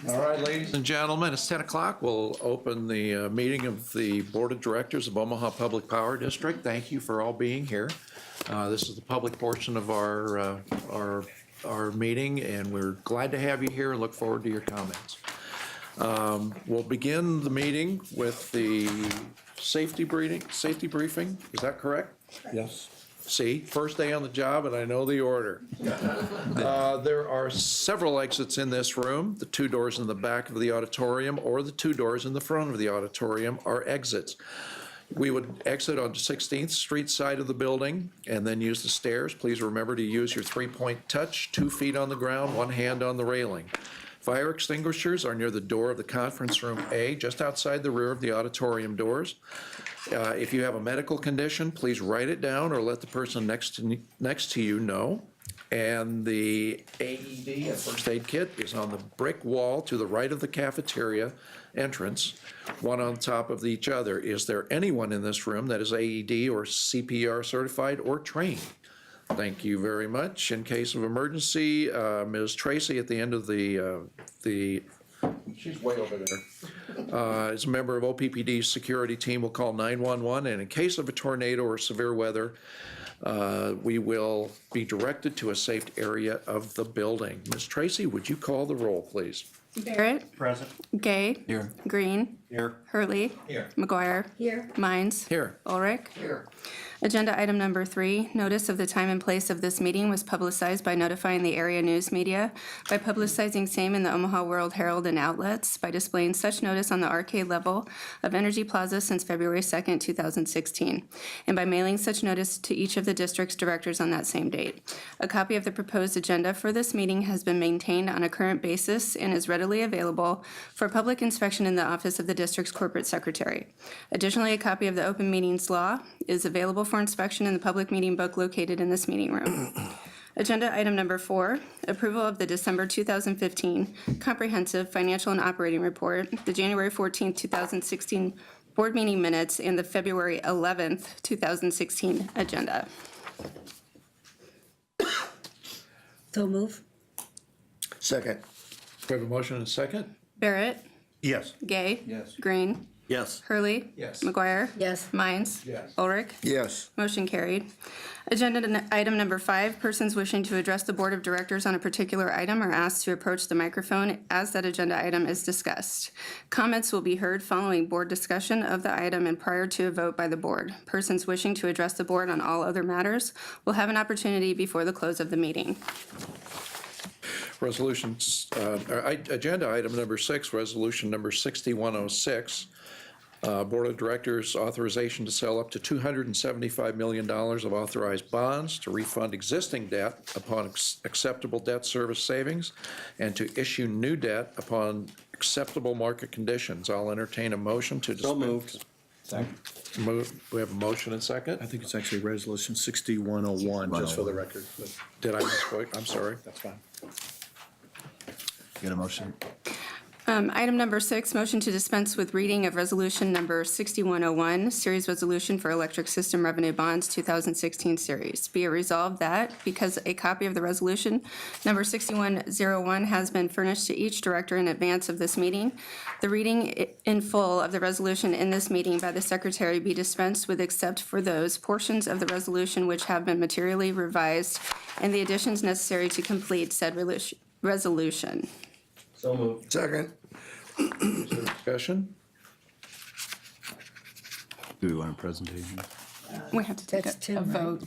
All right, ladies and gentlemen, it's 10 o'clock. We'll open the meeting of the Board of Directors of Omaha Public Power District. Thank you for all being here. This is the public portion of our meeting, and we're glad to have you here and look forward to your comments. We'll begin the meeting with the safety briefing. Is that correct? Yes. See, first day on the job, and I know the order. There are several exits in this room. The two doors in the back of the auditorium or the two doors in the front of the auditorium are exits. We would exit on 16th Street side of the building and then use the stairs. Please remember to use your 3-point touch, 2 feet on the ground, 1 hand on the railing. Fire extinguishers are near the door of the conference room A, just outside the rear of the auditorium doors. If you have a medical condition, please write it down or let the person next to you know. And the AED and first aid kit is on the brick wall to the right of the cafeteria entrance, one on top of each other. Is there anyone in this room that is AED or CPR certified or trained? Thank you very much. In case of emergency, Ms. Tracy at the end of she's way over there. As a member of OPPD's security team, will call 911, and in case of a tornado or severe weather, we will be directed to a safe area of the building. Ms. Tracy, would you call the roll, please? Barrett. Present. Gay. Here. Green. Here. Hurley. Here. McGuire. Here. Mines. Here. Ulrich. Here. Agenda item number 3, notice of the time and place of this meeting was publicized by notifying the area news media, by publicizing same in the Omaha World Herald and outlets, by displaying such notice on the arcade level of Energy Plaza since February 2nd, 2016, and by mailing such notice to each of the district's directors on that same date. A copy of the proposed agenda for this meeting has been maintained on a current basis and is readily available for public inspection in the office of the district's corporate secretary. Additionally, a copy of the open meetings law is available for inspection in the public meeting book located in this meeting room. Agenda item number 4, approval of the December 2015 comprehensive financial and operating report, the January 14th, 2016 board meeting minutes, and the February 11th, 2016 agenda. So move. Second. We have a motion and a second? Barrett. Yes. Gay. Yes. Green. Yes. Hurley. Yes. McGuire. Yes. Mines. Yes. Ulrich. Yes. Motion carried. Agenda item number 5, persons wishing to address the Board of Directors on a particular item are asked to approach the microphone as that agenda item is discussed. Comments will be heard following board discussion of the item and prior to a vote by the board. Persons wishing to address the board on all other matters will have an opportunity before the close of the meeting. Agenda item number 6, resolution number 6106. Board of Directors authorization to sell up to $275 million of authorized bonds to refund existing debt upon acceptable debt service savings and to issue new debt upon acceptable market conditions. I'll entertain a motion to dispense. So moved. Second. We have a motion and second? I think it's actually resolution 6101, just for the record, but Did I misspoke? I'm sorry. that's fine. Get a motion? Item number 6, motion to dispense with reading of resolution number 6101, series resolution for electric system revenue bonds 2016 series. Be it resolved that because a copy of the resolution number 6101 has been furnished to each director in advance of this meeting, the reading in full of the resolution in this meeting by the secretary be dispensed with except for those portions of the resolution which have been materially revised and the additions necessary to complete said resolution. So moved. Second. Discussion? Do we want a presentation? We have to take That's a Tim, right? vote.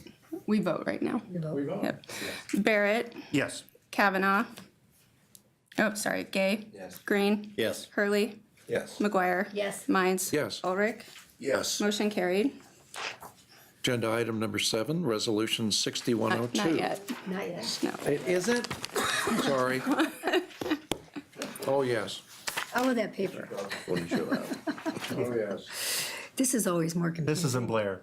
We vote right now. You vote. Yep. Barrett, Yes. Kavanaugh. Oh, sorry, Gay. Yes. Green. Yes. Hurley. Yes. McGuire. Yes. Mines. Yes. Ulrich. Yes. Motion carried. Agenda item number 7, resolution 6102. Not yet. Not yet. No. It isn't? Sorry. Oh, yes. All of that paper. Oh, yes. This is always more confusing. This isn't Blair.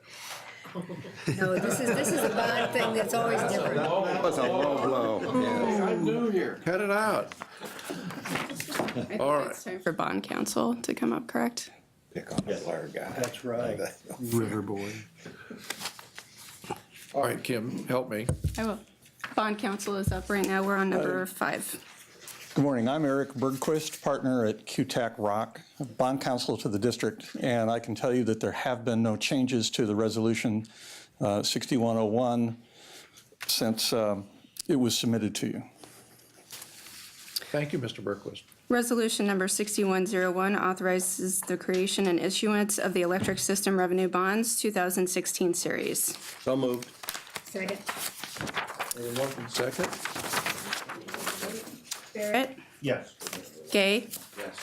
No, this is a bond thing that's always different. That was a low blow. I'm new here. Cut it out. I think All right. it's time for bond counsel to come up, correct? Pick on the Blair guy. That's right. River boy. All right, Kim, help me. I will. Bond counsel is up right now. We're on number 5. Good morning. I'm Eric Bergquist, partner at QTAC Rock, bond counsel to the district, and I can tell you that there have been no changes to the resolution 6101 since it was submitted to you. Thank you, Mr. Berquist. Resolution number 6101 authorizes the creation and issuance of the Electric System Revenue Bonds 2016 series. So moved. Second. A motion second? Barrett? Yes. Gay?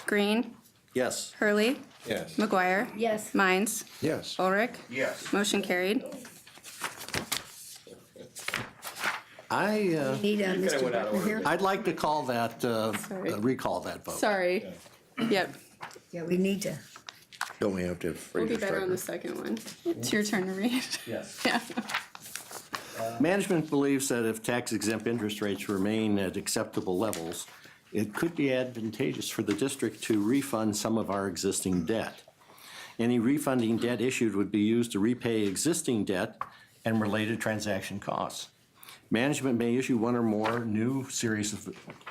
Green? Yes. Hurley? Yes. McGuire? Yes. Mines? Yes. Ulrich? Yes. Motion carried. Need Mr. Buckner here? I'd like to call that, Sorry. recall that vote. Sorry. Yep. Yeah, we need to. Don't we have to? We'll be better on the second one. It's your turn to read. Yes. Yeah. Management believes that if tax-exempt interest rates remain at acceptable levels, it could be advantageous for the district to refund some of our existing debt. Any refunding debt issued would be used to repay existing debt and related transaction costs. Management may issue one or more new series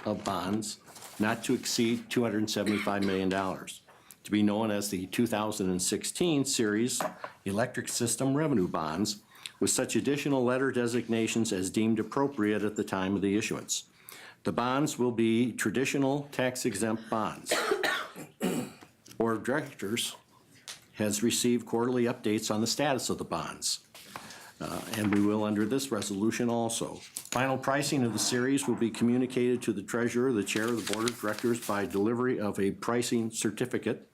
of bonds not to exceed $275 million, to be known as the 2016 series Electric System Revenue Bonds, with such additional letter designations as deemed appropriate at the time of the issuance. The bonds will be traditional tax-exempt bonds. Board of Directors has received quarterly updates on the status of the bonds, and we will under this resolution also. Final pricing of the series will be communicated to the treasurer, the chair of the Board of Directors by delivery of a pricing certificate,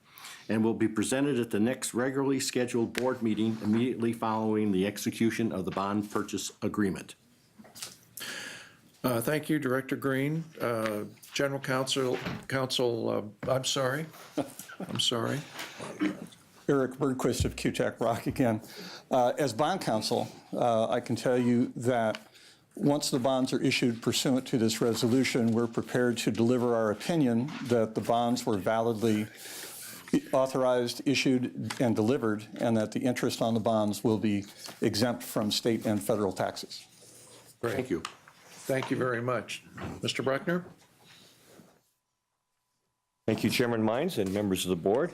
and will be presented at the next regularly scheduled board meeting immediately following the execution of the bond purchase agreement. Thank you, Director Green. General Counsel, I'm sorry. I'm sorry. Eric Bergquist of QTAC Rock again. As bond counsel, I can tell you that once the bonds are issued pursuant to this resolution, we're prepared to deliver our opinion that the bonds were validly authorized, issued, and delivered, and that the interest on the bonds will be exempt from state and federal taxes. Great. Thank you. Thank you very much. Mr. Bruckner? Thank you, Chairman Mines and members of the board.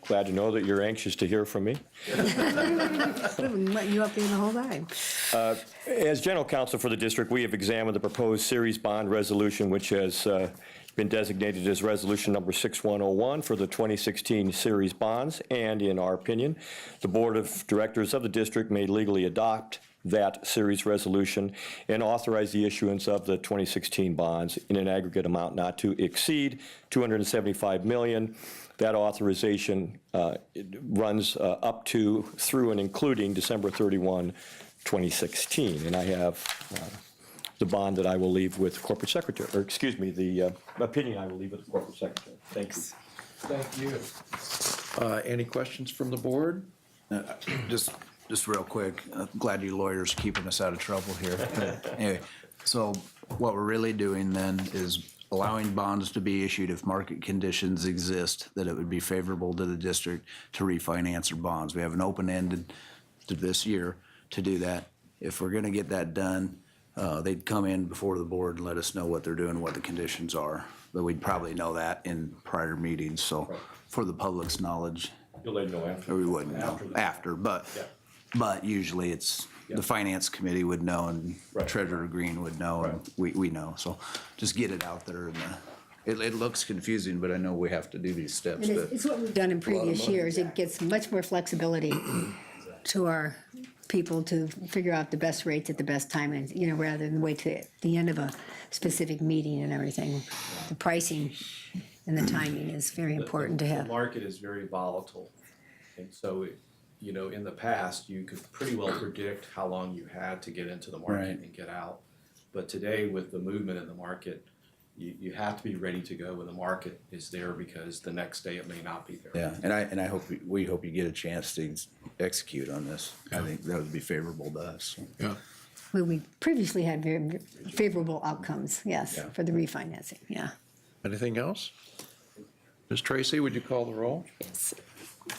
Glad to know that you're anxious to hear from me. We've been letting you up here the whole time. As General Counsel for the district, we have examined the proposed series bond resolution, which has been designated as resolution number 6101 for the 2016 series bonds. And in our opinion, the Board of Directors of the district may legally adopt that series resolution and authorize the issuance of the 2016 bonds in an aggregate amount not to exceed $275 million. That authorization runs up to, through, and including December 31, 2016. And I have the bond that I will leave with Corporate Secretary, or excuse me, the opinion I will leave with the Corporate Secretary. Thank you. Thank you. Any questions from the board? Just real quick, glad you lawyers are keeping us out of trouble here. Anyway, so what we're really doing then is allowing bonds to be issued if market conditions exist, that it would be favorable to the district to refinance their bonds. We have an open-ended to this year to do that. If we're gonna get that done, they'd come in before the board and let us know what they're doing, what the conditions are. But we'd probably know that in prior meetings, so for the public's knowledge. You'll let me know after. Or we wouldn't know after, but usually it's, the finance committee would know and Treasurer Green would know and we know. So just get it out there and it looks confusing, but I know we have to do these steps. And but it's what we've done in previous years. It gets much more flexibility to our people to figure out the best rates at the best time and, you know, rather than wait to the end of a specific meeting and everything. The pricing and the timing is very important to have. The market is very volatile, and so, you know, in the past, you could pretty well predict how long you had to get into the market Right. and get out. But today, with the movement in the market, you have to be ready to go when the market is there, because the next day it may not be there. Yeah, and I hope, we hope you get a chance to execute on this. I think that would be favorable to us. Yeah. Well, we previously had very favorable outcomes, yes, Yeah. for the refinancing, yeah. Anything else? Ms. Tracy, would you call the roll?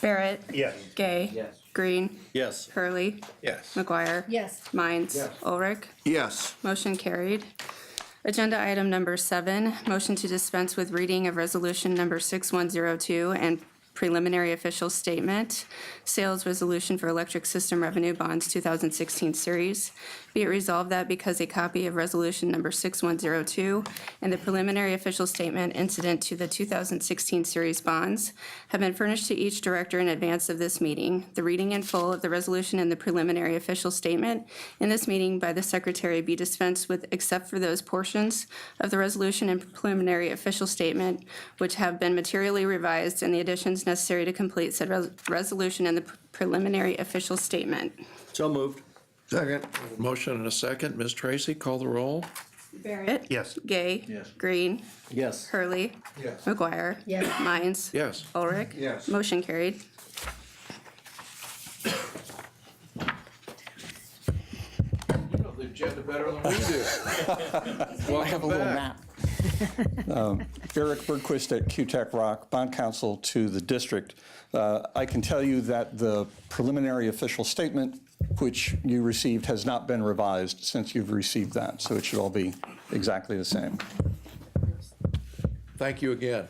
Barrett? Yes. Gay? Yes. Green? Yes. Hurley? Yes. McGuire? Yes. Mines? Ulrich? Yes. Motion carried. Agenda item number 7, motion to dispense with reading of resolution number 6102 and preliminary official statement, sales resolution for electric system revenue bonds 2016 series. Be it resolved that because a copy of resolution number 6102 and the preliminary official statement incident to the 2016 series bonds have been furnished to each director in advance of this meeting, the reading in full of the resolution and the preliminary official statement in this meeting by the secretary be dispensed with except for those portions of the resolution and preliminary official statement which have been materially revised and the additions necessary to complete said resolution and the preliminary official statement. So moved. Second. Motion and a second. Ms. Tracy, call the roll. Barrett. Yes. Gay. Yes. Green. Yes. Hurley. Yes. McGuire. Yes. Mines. Yes. Ulrich. Yes. Motion carried. You know the agenda better than we do. Welcome back. Eric Bergquist at QTech Rock, bond counsel to the district. I can tell you that the preliminary official statement which you received has not been revised since you've received that, so it should all be exactly the same. Thank you again.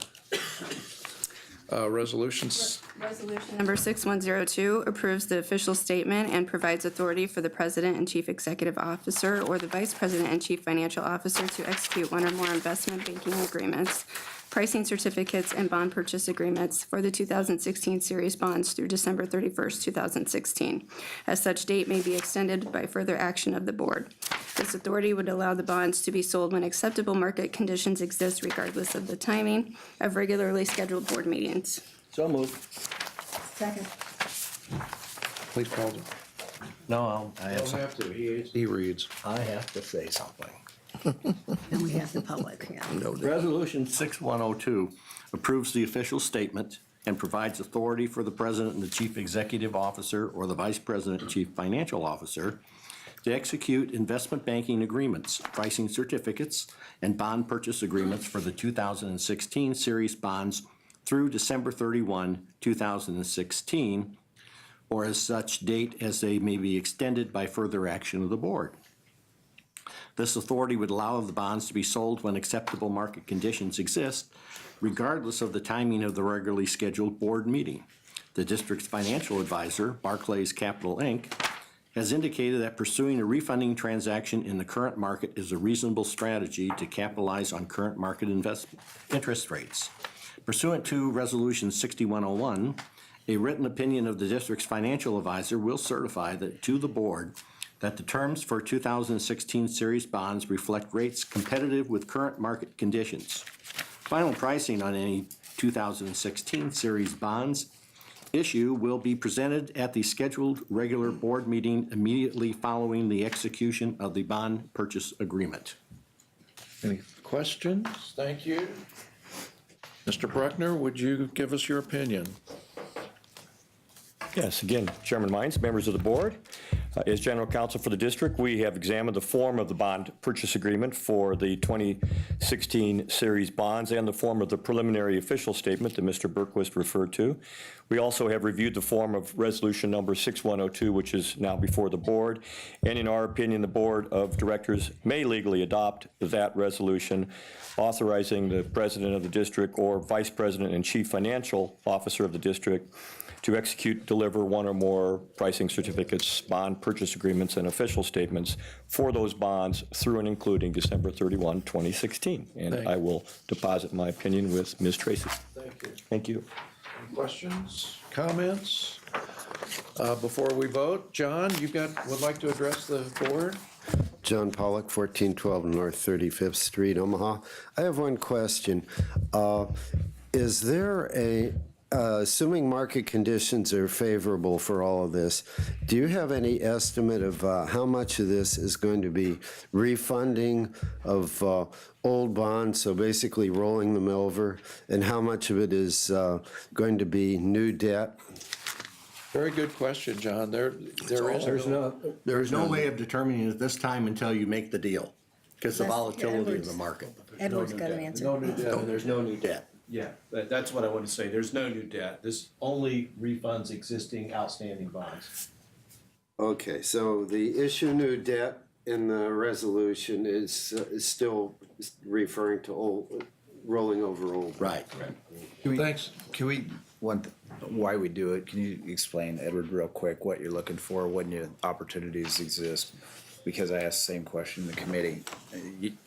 Resolutions, Resolution number 6102 approves the official statement and provides authority for the president and chief executive officer or the vice president and chief financial officer to execute one or more investment banking agreements, pricing certificates, and bond purchase agreements for the 2016 series bonds through December 31st, 2016. As such date may be extended by further action of the board. This authority would allow the bonds to be sold when acceptable market conditions exist regardless of the timing of regularly scheduled board meetings. So moved. Second. please call the. No, I Don't have to, he reads. I have to say something. And we have the public, yeah. Resolution 6102 approves the official statement and provides authority for the president and the chief executive officer or the vice president and chief financial officer to execute investment banking agreements, pricing certificates, and bond purchase agreements for the 2016 series bonds through December 31, 2016, or as such date as they may be extended by further action of the board. This authority would allow the bonds to be sold when acceptable market conditions exist, regardless of the timing of the regularly scheduled board meeting. The district's financial advisor, Barclays Capital, Inc., has indicated that pursuing a refunding transaction in the current market is a reasonable strategy to capitalize on current market interest rates. Pursuant to Resolution 6101, a written opinion of the district's financial advisor will certify that to the board that the terms for 2016 series bonds reflect rates competitive with current market conditions. Final pricing on any 2016 series bonds issue will be presented at the scheduled regular board meeting immediately following the execution of the bond purchase agreement. Any questions? Thank you. Mr. Bruckner, would you give us your opinion? Yes, again, Chairman Mines, members of the board. As general counsel for the district, we have examined the form of the bond purchase agreement for the 2016 series bonds and the form of the preliminary official statement that Mr. Bergquist referred to. We also have reviewed the form of resolution number 6102, which is now before the board. And in our opinion, the board of directors may legally adopt that resolution authorizing the president of the district or vice president and chief financial officer of the district to execute, deliver one or more pricing certificates, bond purchase agreements, and official statements for those bonds through and including December 31, 2016. And Thank I you. will deposit my opinion with Ms. Tracy. Thank you. Thank you. Any questions, comments? Before we vote, John, would like to address the board? John Pollock, 1412 North 35th Street, Omaha. I have one question. Is there assuming market conditions are favorable for all of this, do you have any estimate of how much of this is going to be refunding of old bonds, so basically rolling them over, and how much of it is going to be new debt? Very good question, John. There is There's no way of determining at this time until you make the deal, because the That's volatility of Edwards. the market. Edward's got an answer. no new debt. No, there's no new debt. Yeah, that's what I want to say. There's no new debt. This only refunds existing outstanding bonds. Okay, so the issue new debt in the resolution is still referring to rolling over old. Right. Thanks. Can we, why we do it, can you explain, Edward, real quick, what you're looking for, when your opportunities exist? Because I asked the same question in the committee.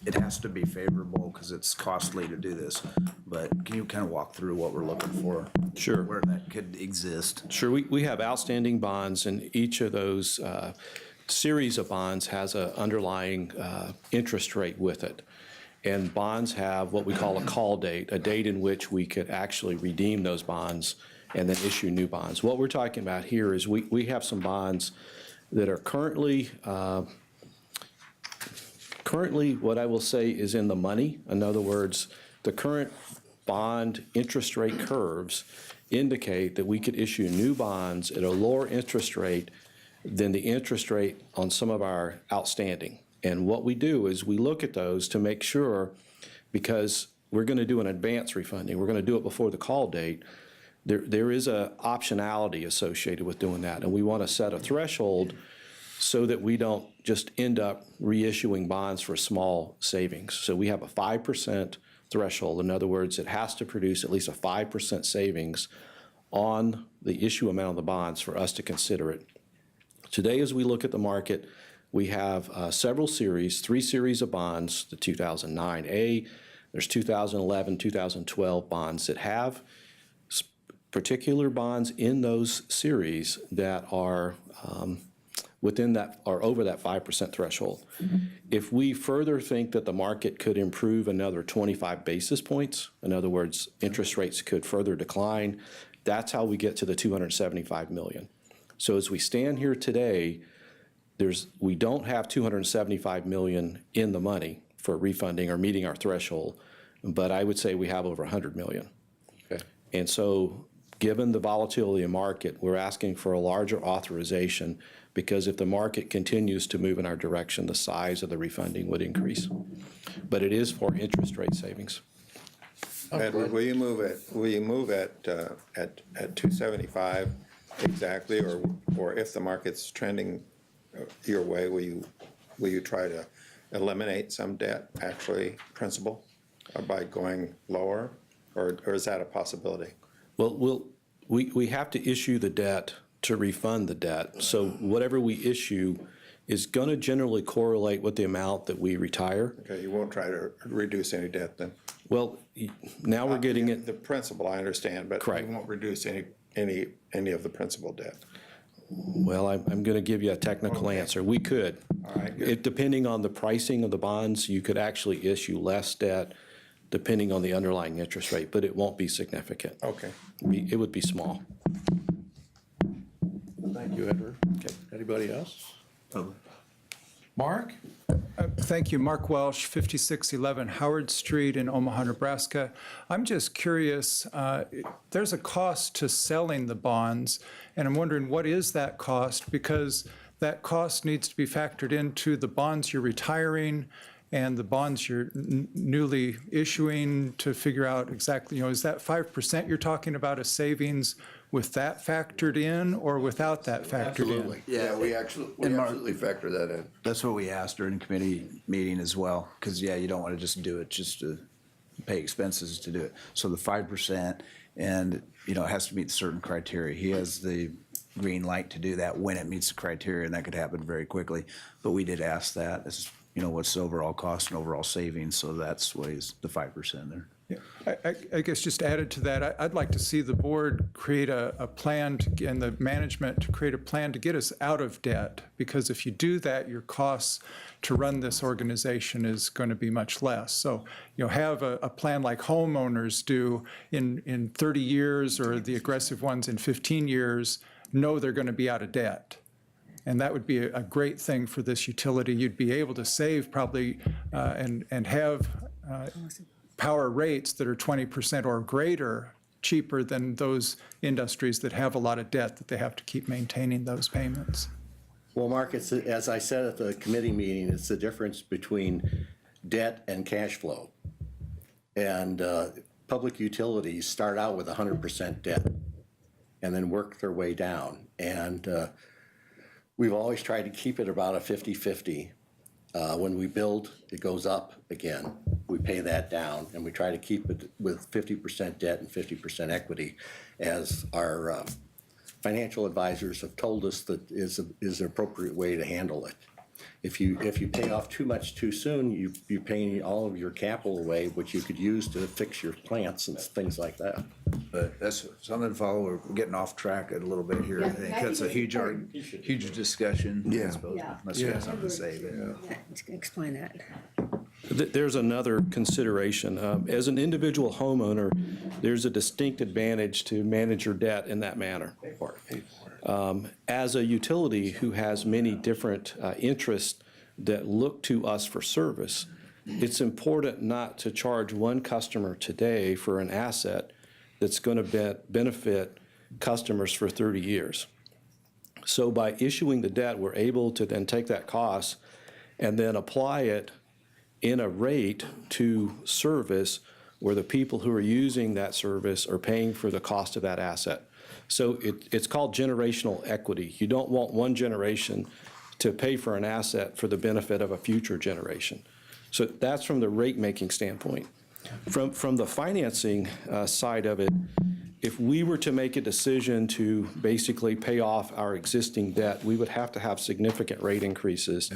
It has to be favorable because it's costly to do this, but can you kind of walk through what we're looking for? Sure. Where that could exist? Sure, we have outstanding bonds, and each of those series of bonds has an underlying interest rate with it. And bonds have what we call a call date, a date in which we could actually redeem those bonds and then issue new bonds. What we're talking about here is we have some bonds that are currently what I will say is in the money. In other words, the current bond interest rate curves indicate that we could issue new bonds at a lower interest rate than the interest rate on some of our outstanding. And what we do is we look at those to make sure, because we're going to do an advance refunding, we're going to do it before the call date, there is a optionality associated with doing that. And we want to set a threshold so that we don't just end up reissuing bonds for small savings. So we have a 5% threshold. In other words, it has to produce at least a 5% savings on the issue amount of the bonds for us to consider it. Today, as we look at the market, we have several series, 3 series of bonds, the 2009A, there's 2011, 2012 bonds that have particular bonds in those series that are within that, or over that 5% threshold. If we further think that the market could improve another 25 basis points, in other words, interest rates could further decline, that's how we get to the $275 million. So as we stand here today, we don't have $275 million in the money for refunding or meeting our threshold, but I would say we have over $100 million. Okay. And so given the volatility of the market, we're asking for a larger authorization, because if the market continues to move in our direction, the size of the refunding would increase. But it is for interest rate savings. Edward, will you move at 275 exactly, or if the market's trending your way, will you try to eliminate some debt, actually principal, by going lower, or is that a possibility? Well, we have to issue the debt to refund the debt. So whatever we issue is going to generally correlate with the amount that we retire. Okay, you won't try to reduce any debt then? Well, now we're getting it. The principal, I understand, but Correct. you won't reduce any of the principal debt. Well, I'm going to give you a technical answer. We could. All right, good. Depending on the pricing of the bonds, you could actually issue less debt depending on the underlying interest rate, but it won't be significant. Okay. It would be small. Thank you, Edward. Okay. Anybody else? Mark? Thank you. Mark Welsh, 5611 Howard Street in Omaha, Nebraska. I'm just curious, there's a cost to selling the bonds, and I'm wondering, what is that cost? Because that cost needs to be factored into the bonds you're retiring and the bonds you're newly issuing to figure out exactly, is that 5% you're talking about a savings with that factored in or without that factored in? Yeah, We absolutely factor that in. that's what we asked during the committee meeting as well, because, you don't want to just do it just to pay expenses to do it. So the 5%, and, it has to meet certain criteria. He has the green light to do that when it meets the criteria, and that could happen very quickly. But we did ask that, what's the overall cost and overall savings, so that's why is the 5% there. Yeah. I guess just added to that, I'd like to see the board create a plan and the management to create a plan to get us out of debt, because if you do that, your costs to run this organization is going to be much less. So, have a plan like homeowners do in 30 years, or the aggressive ones in 15 years, know they're going to be out of debt. And that would be a great thing for this utility. You'd be able to save probably and have power rates that are 20% or greater, cheaper than those industries that have a lot of debt that they have to keep maintaining those payments. Well, Mark, as I said at the committee meeting, it's the difference between debt and cash flow. And public utilities start out with 100% debt and then work their way down. And we've always tried to keep it about a 50-50. When we build, it goes up again. We pay that down, and we try to keep it with 50% debt and 50% equity, as our financial advisors have told us that is an appropriate way to handle it. If you pay off too much too soon, you pay all of your capital away, which you could use to fix your plants and things like that. But that's something to follow. We're getting off track a little bit here. I think that's a huge discussion. I Yeah. suppose, Yeah. unless you have something to say. But, Explain that. There's another consideration. As an individual homeowner, there's a distinct advantage to manage your debt in that manner. As a utility who has many different interests that look to us for service, it's important not to charge one customer today for an asset that's going to benefit customers for 30 years. So by issuing the debt, we're able to then take that cost and then apply it in a rate to service where the people who are using that service are paying for the cost of that asset. So it's called generational equity. You don't want one generation to pay for an asset for the benefit of a future generation. So that's from the rate-making standpoint. From the financing side of it, if we were to make a decision to basically pay off our existing debt, we would have to have significant rate increases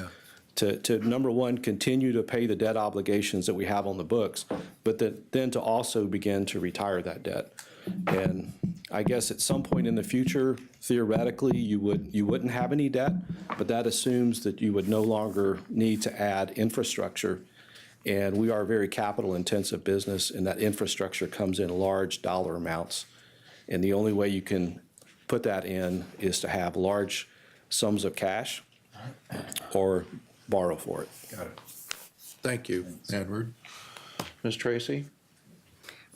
to number one, continue to pay the debt obligations that we have on the books, but then to also begin to retire that debt. And I guess at some point in the future, theoretically, you wouldn't have any debt, but that assumes that you would no longer need to add infrastructure. And we are a very capital-intensive business, and that infrastructure comes in large dollar amounts. And the only way you can put that in is to have large sums of cash or borrow for it. Got it. Thank you, Edward. Ms. Tracy?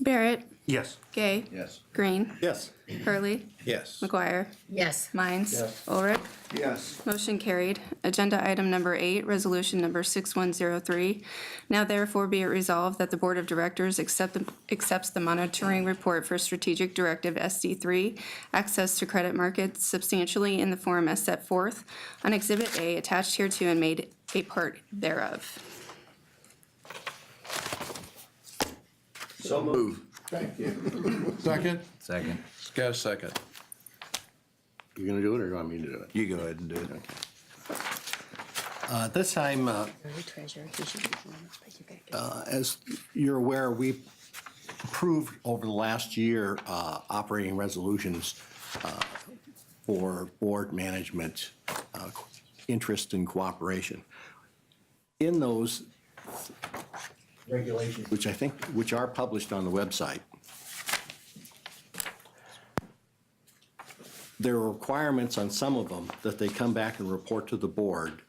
Barrett, Yes. Gay, yes. Green, Yes. Hurley, Yes. McGuire, Yes. Mines, Ulrich. Yes. Motion carried. Agenda item number 8, resolution number 6103. Now therefore be it resolved that the Board of Directors accepts the monitoring report for Strategic Directive SD3, access to credit markets substantially in the form as set forth on Exhibit A attached hereto and made a part thereof. So moved. Second? Second. Got a second. You gonna do it, or you want me to do it? You go ahead and do it. This time, Treasurer, he should be the one that's put you back. as you're aware, we approved over the last year operating resolutions for board management, interest and cooperation. In those regulations, which are published on the website, there are requirements on some of them that they come back and report to the board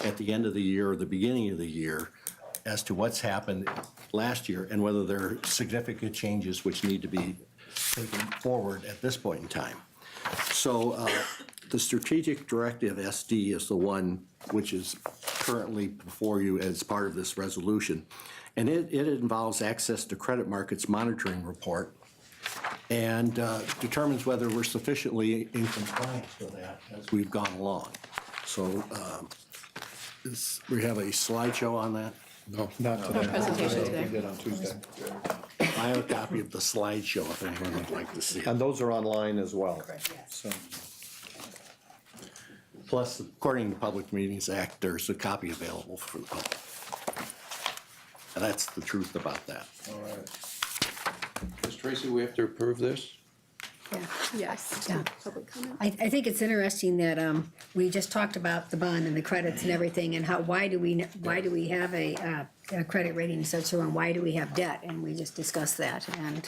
at the end of the year or the beginning of the year as to what's happened last year and whether there are significant changes which need to be taken forward at this point in time. So the Strategic Directive SD is the one which is currently before you as part of this resolution. And it involves access to credit markets monitoring report and determines whether we're sufficiently in compliance with that as we've gone along. So we have a slideshow on that. No. Presentation today. I have a copy of the slideshow if anyone would like to see it. And those are online as well. Yes. Plus, according to the Public Meetings Act, there's a copy available for the public. And that's the truth about that. All right. Ms. Tracy, we have to approve this? Yeah. Yes. Yeah. Public comment? I think it's interesting that we just talked about the bond and the credits and everything, and why do we have a credit rating such and why do we have debt? And we just discussed that. And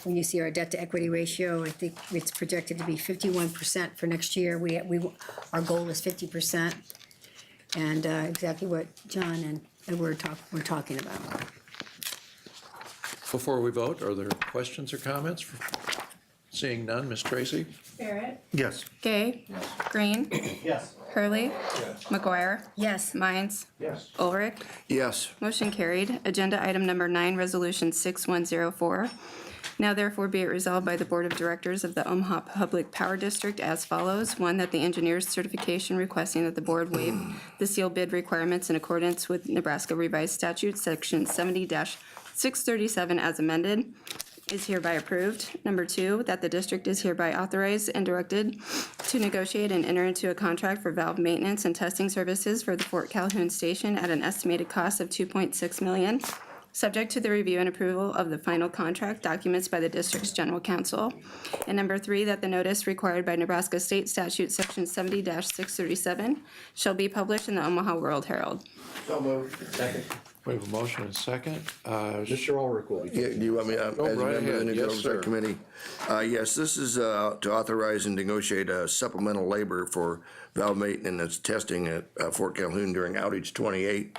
when you see our debt to equity ratio, I think it's projected to be 51% for next year. Our goal is 50%, and exactly what John and Edward were talking about. Before we vote, are there questions or comments? Seeing none, Ms. Tracy? Barrett, Yes. Gay, Green, Yes. Hurley, McGuire, Yes. Mines, Yes. Ulrich. Yes. Motion carried. Agenda item number 9, resolution 6104. Now therefore be it resolved by the Board of Directors of the Omaha Public Power District as follows. One, that the engineer's certification requesting that the board waive the sealed bid requirements in accordance with Nebraska Revised Statute, Section 70-637 as amended, is hereby approved. Number two, that the district is hereby authorized and directed to negotiate and enter into a contract for valve maintenance and testing services for the Fort Calhoun Station at an estimated cost of $2.6 million, subject to the review and approval of the final contract documents by the district's general counsel. And number three, that the notice required by Nebraska State Statute, Section 70-637, shall be published in the Omaha World Herald. So moved. Second. We have a motion and a second. Mr. Ulrich will be. Yeah, do you want me, as a right member of ahead. the Yes, Oversight sir. Committee? Yes, this is to authorize and negotiate a supplemental labor for valve maintenance testing at Fort Calhoun during outage 28.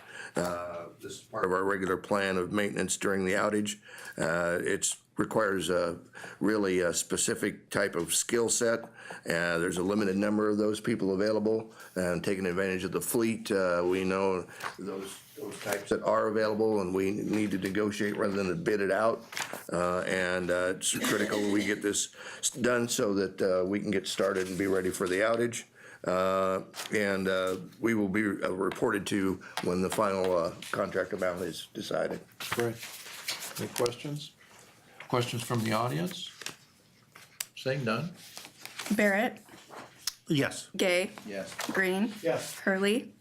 This is part of our regular plan of maintenance during the outage. It requires a really a specific type of skill set. There's a limited number of those people available, and taking advantage of the fleet, we know those types that are available, and we need to negotiate rather than to bid it out. And it's critical we get this done so that we can get started and be ready for the outage. And we will be reported to when the final contract amount is decided. Great. Any questions? Questions from the audience? Seeing none? Barrett, Yes. Gay, Yes. Green, Yes. Hurley,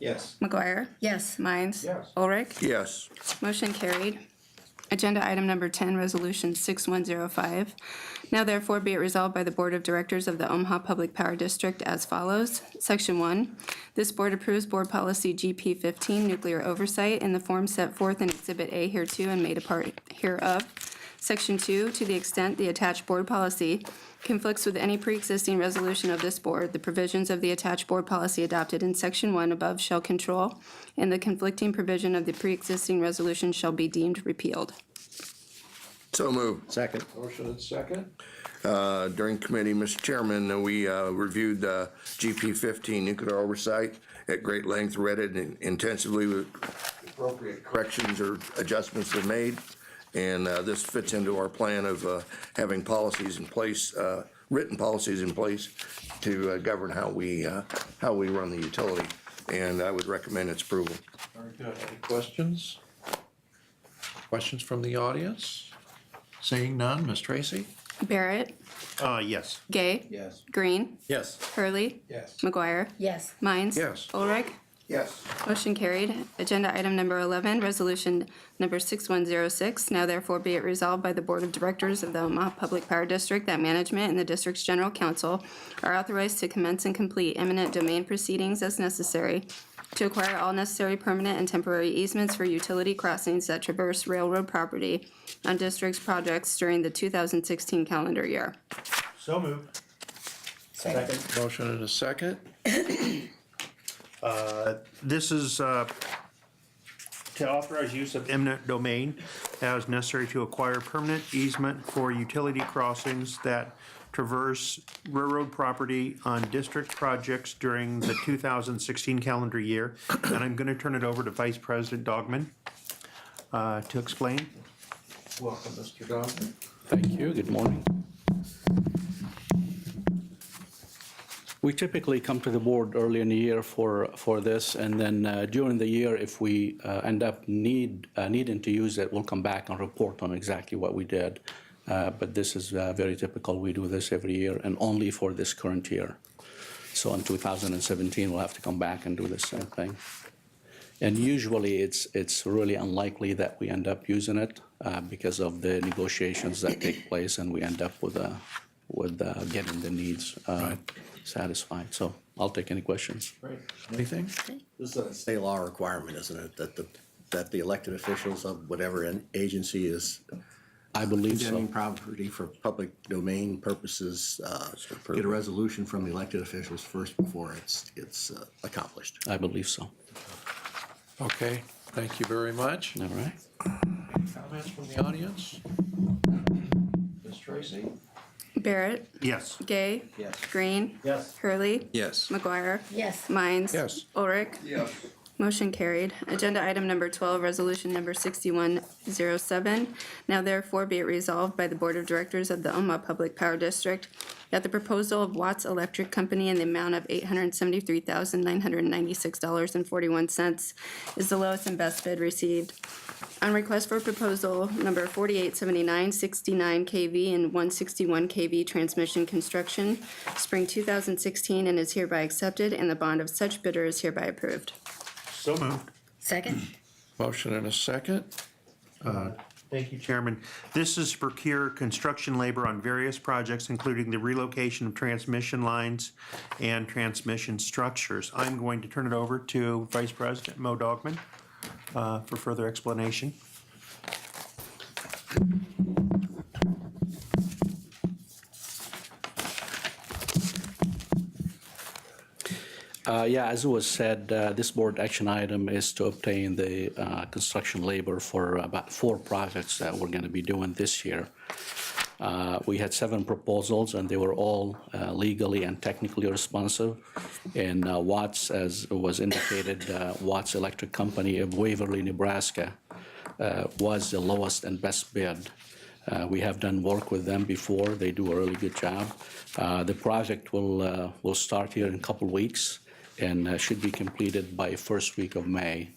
Yes. McGuire. Yes. Mines. Yes. Ulrich. Yes. Motion carried. Agenda item number 10, Resolution 6105. Now therefore be it resolved by the Board of Directors of the Omaha Public Power District as follows. Section 1, this board approves Board Policy GP15, Nuclear Oversight, in the form set forth in Exhibit A hereto and made a part hereof. Section 2, to the extent the attached board policy conflicts with any pre-existing resolution of this board, the provisions of the attached board policy adopted in Section 1 above shall control, and the conflicting provision of the pre-existing resolution shall be deemed repealed. So moved. Second. Motion and second. During committee, Mr. Chairman, we reviewed GP15 nuclear oversight at great length, read it intensively with appropriate corrections or adjustments were made. And this fits into our plan of having policies in place, written policies in place to govern how we run the utility. And I would recommend its approval. Very good. Any questions? Questions from the audience? Seeing none, Ms. Tracy? Barrett, Yes. Gay, Yes. Green, Yes. Hurley, Yes. McGuire. Yes. Mines. Yes. Ulrich. Yes. Motion carried. Agenda item number 11, Resolution number 6106. Now therefore be it resolved by the Board of Directors of the Omaha Public Power District that management and the district's general counsel are authorized to commence and complete eminent domain proceedings as necessary to acquire all necessary permanent and temporary easements for utility crossings that traverse railroad property on district's projects during the 2016 calendar year. So moved. Second. Motion and a second. This is to authorize use of eminent domain as necessary to acquire permanent easement for utility crossings that traverse railroad property on district projects during the 2016 calendar year. And I'm going to turn it over to Vice President Dogman to explain. Welcome, Mr. Dawson. Thank you. Good morning. We typically come to the board early in the year for this, and then during the year, if we end up needing to use it, we'll come back and report on exactly what we did. But this is very typical. We do this every year and only for this current year. So in 2017, we'll have to come back and do the same thing. And usually, it's really unlikely that we end up using it because of the negotiations that take place, and we end up with getting the needs satisfied. So I'll take any questions. Great. Anything? This is a state law requirement, isn't it, that the elected officials of whatever agency is I believe so. condemning property for public domain purposes, get a resolution from the elected officials first before it's accomplished. I believe so. Okay, thank you very much. All right. Comments from the audience? Ms. Tracy? Barrett, Yes. Gay. Yes. Green. Yes. Hurley. Yes. McGuire. Yes. Mines. Yes. Ulrich. Yes. Motion carried. Agenda item number 12, resolution number 6107. Now therefore be it resolved by the Board of Directors of the Omaha Public Power District that the proposal of Watts Electric Company in the amount of $873,996.41 is the lowest and best bid received. On request for proposal number 4879, 69 kV and 161 kV transmission construction, spring 2016, and is hereby accepted, and the bond of such bidder is hereby approved. So moved. Second? Motion and a second. Thank you, Chairman. This is to procure construction labor on various projects, including the relocation of transmission lines and transmission structures. I'm going to turn it over to Vice President Mo Dogman for further explanation. Yeah, as it was said, this board action item is to obtain the construction labor for about 4 projects that we're going to be doing this year. We had 7 proposals, and they were all legally and technically responsive. And Watts, as was indicated, Watts Electric Company of Waverly, Nebraska, was the lowest and best bid. We have done work with them before. They do a really good job. The project will start here in a couple weeks and should be completed by first week of May.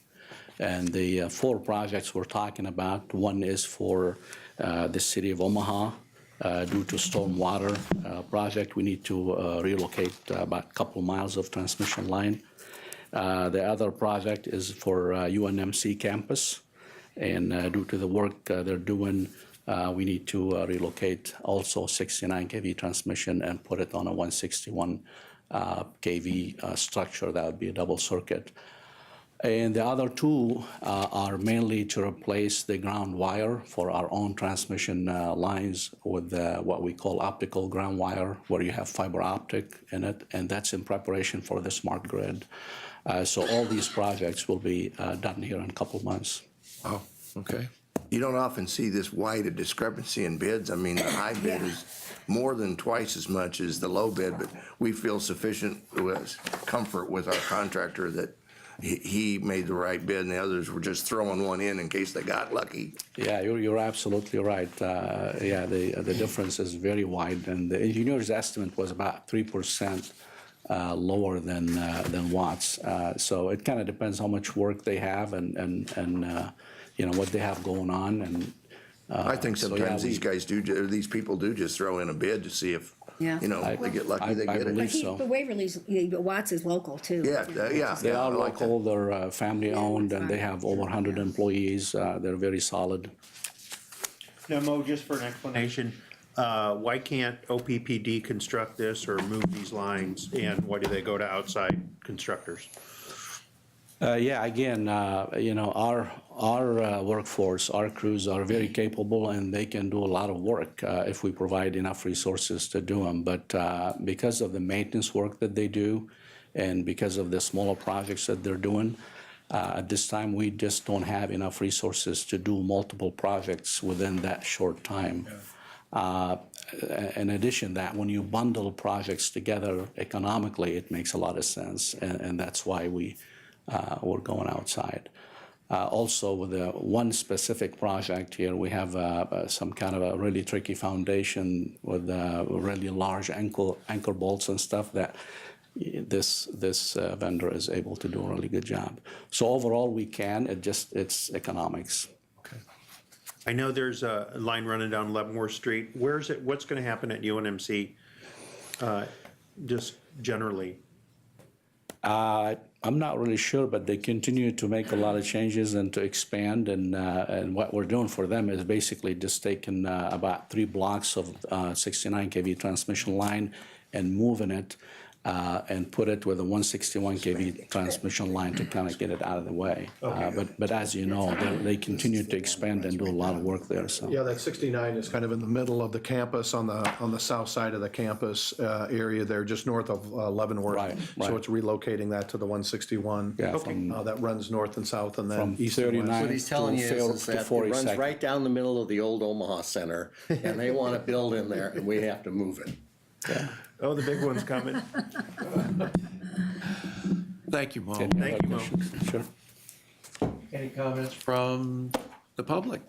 And the 4 projects we're talking about, one is for the city of Omaha. Due to stormwater project, we need to relocate about a couple miles of transmission line. The other project is for UNMC campus, and due to the work they're doing, we need to relocate also 69 kV transmission and put it on a 161 kV structure. That would be a double circuit. And the other 2 are mainly to replace the ground wire for our own transmission lines with what we call optical ground wire, where you have fiber optic in it, and that's in preparation for the smart grid. So all these projects will be done here in a couple months. Oh, okay. You don't often see this wide a discrepancy in bids. I mean, the high bid is more than twice as much as the low bid, but we feel sufficient comfort with our contractor that he made the right bid, and the others were just throwing one in case they got lucky. Yeah, you're absolutely right. Yeah, the difference is very wide, and the engineer's estimate was about 3% lower than Watts. So it kind of depends how much work they have and you know what they have going on. And I think sometimes these people do just throw in a bid to see if, Yeah. you know, they get lucky, they I get it. believe so. But Waverly's, Watts is local too. Yeah, yeah. They are I like that. local, they're family-owned, and they have over 100 employees. They're very solid. Now, Mo, just for an explanation, why can't OPPD construct this or move these lines, and why do they go to outside constructors? Yeah, again, you know, our workforce, our crews are very capable, and they can do a lot of work if we provide enough resources to do them. But because of the maintenance work that they do, and because of the smaller projects that they're doing, at this time, we just don't have enough resources to do multiple projects within that short time. In addition to that, when you bundle projects together economically, it makes a lot of sense, and that's why we're going outside. Also, with one specific project here, we have some kind of a really tricky foundation with really large anchor bolts and stuff that this vendor is able to do a really good job. So overall, we can. It's economics. I know there's a line running down Leavenworth Street. Where is it? What's going to happen at UNMC, just generally? I'm not really sure, but they continue to make a lot of changes and to expand. And what we're doing for them is basically just taking about 3 blocks of 69 kV transmission line and moving it and put it with a 161 kV transmission line to kind of get it out of the way. But as you know, they continue to expand and do a lot of work there. So Yeah, that 69 is kind of in the middle of the campus, on the south side of the campus area there, just north of Leavenworth. Right. So it's relocating that to the 161. Yeah, from- That runs north and south and then from east and west. 39 What he's telling you is to that it 42nd. runs right down the middle of the old Omaha Center, and they want to build in there, and we have to move it. Oh, the big one's coming. Thank you, Mo. Thank you, Mo. Sure. Any comments from the public?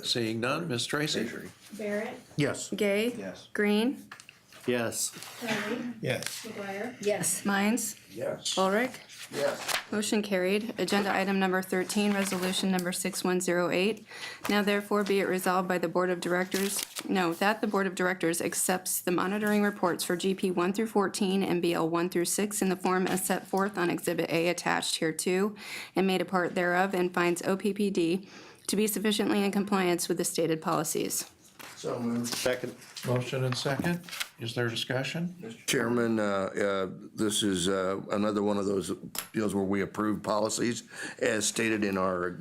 Seeing none, Ms. Tracy? Barrett. Yes. Gay. Yes. Green. Yes. Hurley. Yes. McGuire. Yes. Mines. Yes. Ulrich. Yes. Motion carried. Agenda item number 13, resolution number 6108. Now therefore be it resolved by the Board of Directors, that the Board of Directors accepts the monitoring reports for GP 1 through 14 and BL 1 through 6 in the form as set forth on Exhibit A attached hereto and made a part thereof, and finds OPPD to be sufficiently in compliance with the stated policies. So moved. Second. Motion and second. Is there discussion? Chairman, this is another one of those deals where we approve policies as stated in our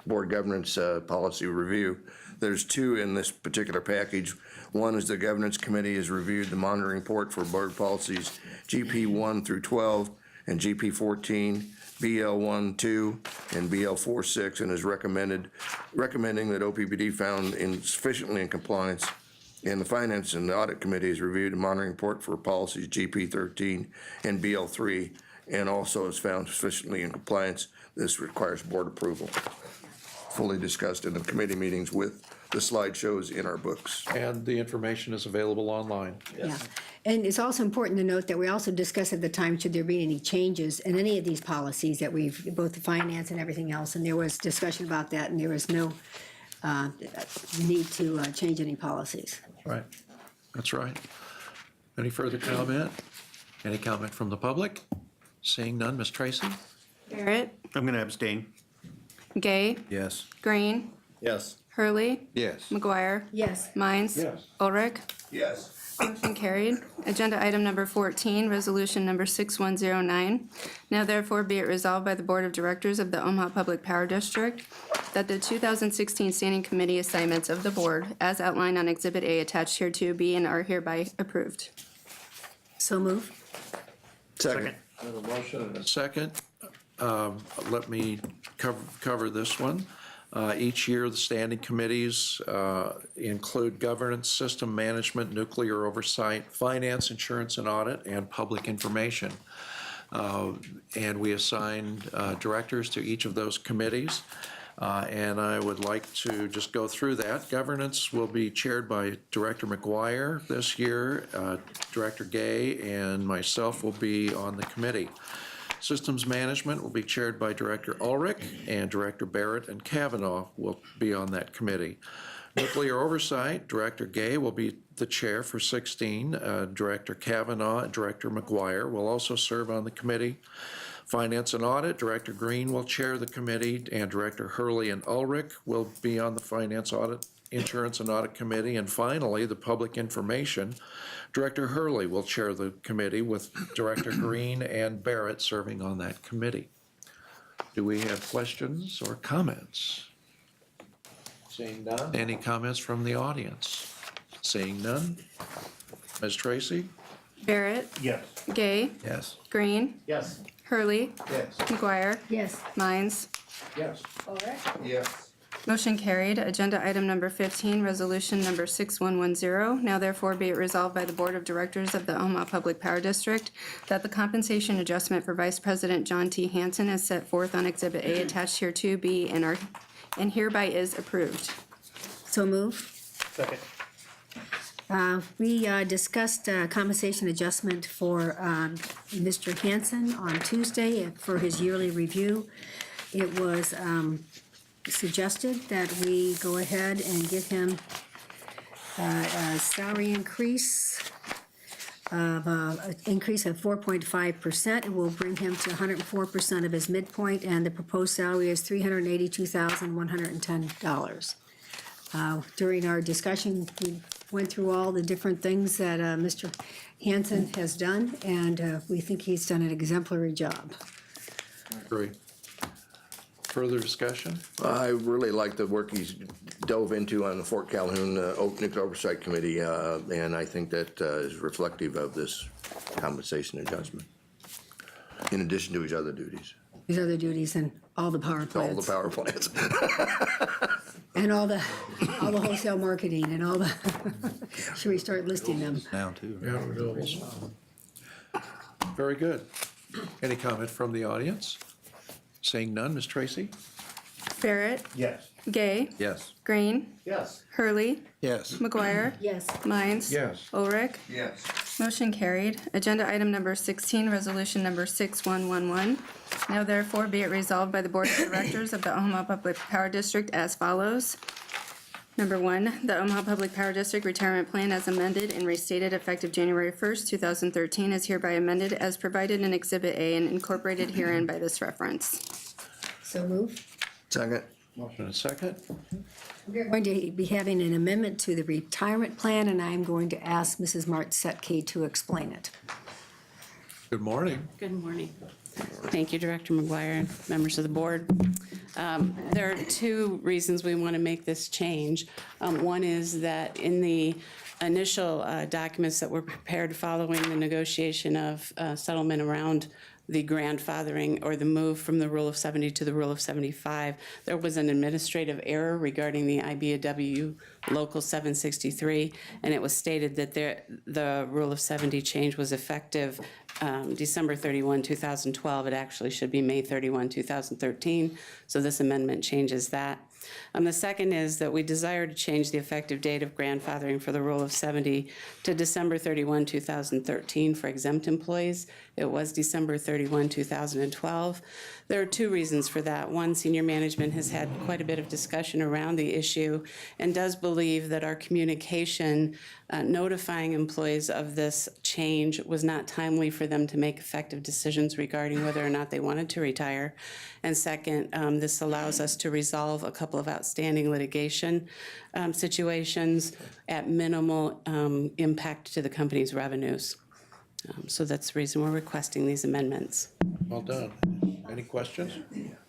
board governance policy review. There's two in this particular package. One is the governance committee has reviewed the monitoring report for board policies GP 1 through 12 and GP 14, BL 1, 2, and BL 4, 6, and is recommending that OPPD found sufficiently in compliance. And the Finance and Audit Committee has reviewed the monitoring report for policies GP 13 and BL 3, and also has found sufficiently in compliance. This requires board approval. Fully discussed in the committee meetings with the slideshows in our books. And the information is available online. Yeah. And it's also important to note that we also discussed at the time, should there be any changes in any of these policies that we've, both the finance and everything else, and there was discussion about that, and there was no need to change any policies. Right. That's right. Any further comment? Any comment from the public? Seeing none, Ms. Tracy? Barrett. I'm going to abstain. Gay. Yes. Green. Yes. Hurley. Yes. McGuire. Yes. Mines. Yes. Ulrich. Yes. Motion carried. Agenda item number 14, resolution number 6109. Now therefore be it resolved by the Board of Directors of the Omaha Public Power District that the 2016 Standing Committee assignments of the board, as outlined on Exhibit A attached hereto, be and are hereby approved. So move. Second. I have a motion and a second. Let me cover this one. Each year, the standing committees include governance, system management, nuclear oversight, finance, insurance and audit, and public information. And we assigned directors to each of those committees. And I would like to just go through that. Governance will be chaired by Director McGuire this year. Director Gay and myself will be on the committee. Systems Management will be chaired by Director Ulrich, and Director Barrett and Kavanaugh will be on that committee. Nuclear Oversight, Director Gay will be the chair for 16. Director Kavanaugh and Director McGuire will also serve on the committee. Finance and Audit, Director Green will chair the committee, and Director Hurley and Ulrich will be on the Finance Audit, Insurance and Audit Committee. And finally, the Public Information, Director Hurley will chair the committee with Director Green and Barrett serving on that committee. Do we have questions or comments? Seeing none. Any comments from the audience? Seeing none. Ms. Tracy? Barrett. Yes. Gay. Yes. Green. Yes. Hurley. Yes. McGuire. Yes. Mines. Yes. Yes. Motion carried. Agenda item number 15, resolution number 6110. Now therefore be it resolved by the Board of Directors of the Omaha Public Power District that the compensation adjustment for Vice President John T. Hanson as set forth on Exhibit A attached hereto be and hereby is approved. So move. Second. We discussed compensation adjustment for Mr. Hanson on Tuesday for his yearly review. It was suggested that we go ahead and give him a salary increase of 4.5%. It will bring him to 104% of his midpoint, and the proposed salary is $382,110. During our discussion, we went through all the different things that Mr. Hanson has done, and we think he's done an exemplary job. I agree. Further discussion? I really like the work he's dove into on the Fort Calhoun Nuclear Oversight Committee, and I think that is reflective of this compensation adjustment, in addition to his other duties, His other duties and all the power all plants. the power plants. And all the wholesale marketing and all the, should we start listing them? Now, too. Yeah, renewables. Very good. Any comment from the audience? Seeing none, Ms. Tracy? Barrett, Yes. Gay, Yes. Green, Yes. Hurley, Yes. McGuire, Yes. Mines. Yes. Ulrich. Yes. Motion carried. Agenda item number 16, resolution number 6111. Now therefore be it resolved by the Board of Directors of the Omaha Public Power District as follows. Number 1, the Omaha Public Power District Retirement Plan as amended and restated effective January 1st, 2013 is hereby amended as provided in Exhibit A and incorporated herein by this reference. So move. Second. Motion and second. We're going to be having an amendment to the retirement plan, and I'm going to ask Mrs. Mart Setke to explain it. Good morning. Good morning. Thank you, Director McGuire and members of the board. There are two reasons we want to make this change. One is that in the initial documents that were prepared following the negotiation of settlement around the grandfathering or the move from the Rule of 70 to the Rule of 75, there was an administrative error regarding the IBAW Local 763, and it was stated that the Rule of 70 change was effective December 31, 2012. It actually should be May 31, 2013, so this amendment changes that. The second is that we desire to change the effective date of grandfathering for the Rule of 70 to December 31, 2013 for exempt employees. It was December 31, 2012. There are two reasons for that. One, senior management has had quite a bit of discussion around the issue and does believe that our communication notifying employees of this change was not timely for them to make effective decisions regarding whether or not they wanted to retire. And second, this allows us to resolve a couple of outstanding litigation situations at minimal impact to the company's revenues. So that's the reason we're requesting these amendments. Well done. Any questions?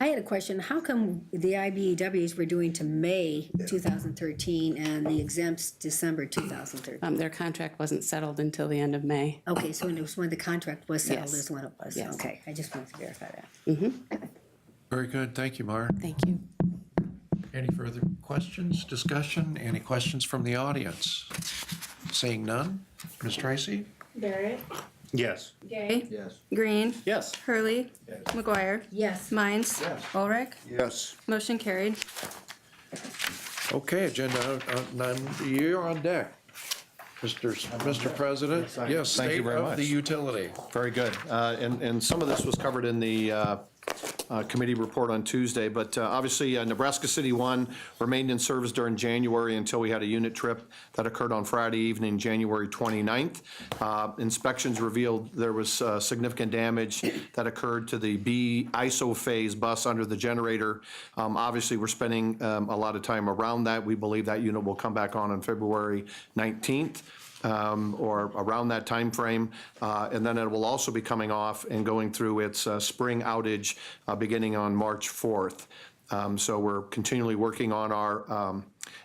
I had a question. How come the IBEWs were doing to May 2013 and the exempts December 2013? Their contract wasn't settled until the end of May. Okay, so it was when the contract was settled Yes. is when it was. Yes. Okay, I just wanted to verify that. Very good. Thank you, Mar. Thank you. Any further questions, discussion? Any questions from the audience? Seeing none, Ms. Tracy? Barrett, Yes. Gay, Yes. Green, Yes. Hurley, McGuire, Yes. Mines. Ulrich. Yes. Motion carried. Okay, agenda, you're on deck. Mr. President? Yes, Thank you state very of much. the utility. Very good. And some of this was covered in the committee report on Tuesday, but obviously Nebraska City 1 remained in service during January until we had a unit trip that occurred on Friday evening, January 29th. Inspections revealed there was significant damage that occurred to the B isophase bus under the generator. Obviously, we're spending a lot of time around that. We believe that unit will come back on February 19th. Or around that time frame, and then it will also be coming off and going through its spring outage beginning on March 4th. So we're continually working on our